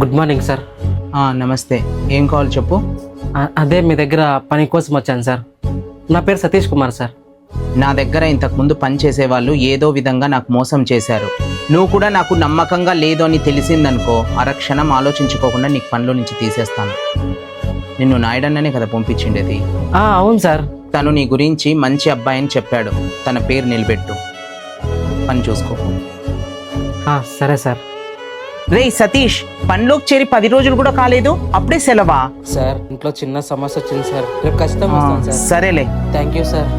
Good morning sir. నమస్తే, ఏం కావాలి చెప్పు. అదే మీ దగ్గర పని కోసం వచ్చాను సార్. నా పేరు సతీష్ కుమార్ సార్. నా దగ్గర ఇంతకుముందు పని చేసేవాళ్ళు ఏదో విధంగా నాకు మోసం చేశారు. నువ్వు కూడా నాకు నమ్మకంగా లేదు అని తెలిసిందనుకో, అరక్షణం ఆలోచించుకోకుండా నీకు పనిలో నుంచి తీసేస్తాను. నిన్ను నాయుడన్ననే కదా పంపించిండేది. అవును సార్. తను నీ గురించి మంచి అబ్బాయి అని చెప్పాడు. తన పేరు నిలబెట్టు, పని చూసుకో. సరే సార్. రే సతీష్, పనిలోకి చేరి 10 రోజులు కూడా కాలేదు, అప్పుడే సెలవా? సార్ ఇంట్లో చిన్న సమస్య వచ్చింది సార్, రేపు ఖచ్చితంగా వస్తాను సార్. సరేలే, థ్యాంక్ యూ సార్.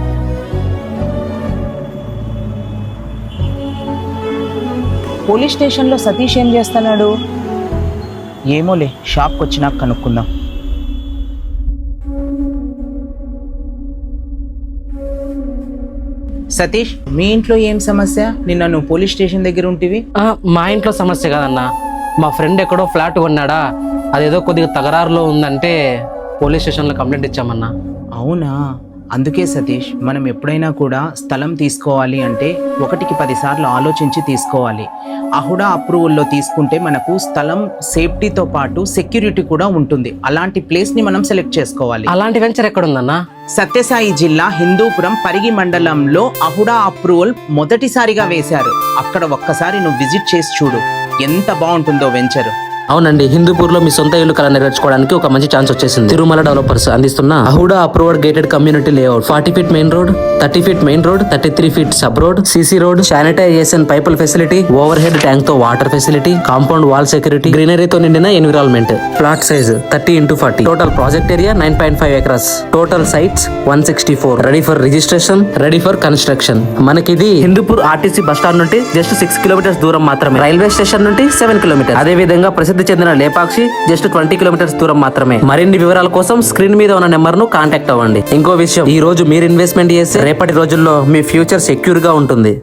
పోలీస్ స్టేషన్లో సతీష్ ఏం చేస్తున్నాడు ఏమోలే, షాప్కి వచ్చినాక కనుక్కుందాం. సతీష్, మీ ఇంట్లో ఏం సమస్య? నిన్న నువ్వు పోలీస్ స్టేషన్ దగ్గర ఉంటివి. మా ఇంట్లో సమస్య కాదన్నా, మా ఫ్రెండ్ ఎక్కడో ఫ్లాట్ కొన్నాడా, అదేదో కొద్దిగా తగరారులో ఉందంటే పోలీస్ స్టేషన్లో కంప్లైంట్ ఇచ్చామన్నా. అవునా? అందుకే సతీష్, మనం ఎప్పుడైనా కూడా స్థలం తీసుకోవాలి అంటే 1కి 10 సార్లు ఆలోచించి తీసుకోవాలి. అహుడా అప్రూవల్లో తీసుకుంటే మనకు స్థలం సేఫ్టీతో పాటు సెక్యూరిటీ కూడా ఉంటుంది. అలాంటి ప్లేస్ని మనం సెలెక్ట్ చేసుకోవాలి. అలాంటి వెంచర్ ఎక్కడ ఉందన్నా? సత్యసాయి జిల్లా హిందూపురం పరిగి మండలంలో అహుడా అప్రూవల్ మొదటిసారిగా వేశారు. అక్కడ ఒక్కసారి నువ్వు విజిట్ చేసి చూడు, ఎంత బాగుంటుందో వెంచర్. అవునండి, హిందూపూర్ లో మీ సొంత ఇల్లు కళ నెరవేర్చుకోవడానికి ఒక మంచి ఛాన్స్ వచ్చేసింది. తిరుమల డెవలపర్స్ అందిస్తున్న Ahuda approved gated community layout. 40 feet main road, 30 feet main road, 33 feet sub road, CC road, sanitisation pipeline facility, overhead tank తో water facility, compound wall security, గ్రీనరీతో నిండిన environment. Plot size 30x40. Total project area 9.5 acres. Total sites 164. Ready for registration, ready for construction. మనకిది Hindupur RTC bus stand నుండి just 6 kilometres దూరం మాత్రమే. Railway station నుండి 7 kilometres. అదే విధంగా ప్రసిద్ధి చెందిన లేపాక్షి జస్ట్ 20 కిలోమీటర్స్ దూరం మాత్రమే. మరిన్ని వివరాల కోసం స్క్రీన్ మీద ఉన్న నెంబర్ ను కాంటాక్ట్ అవ్వండి. ఇంకో విషయం, ఈ రోజు మీరు ఇన్వెస్ట్మెంట్ చేస్తే రేపటి రోజుల్లో మీ ఫ్యూచర్ సెక్యూర్ గా ఉంటుంది.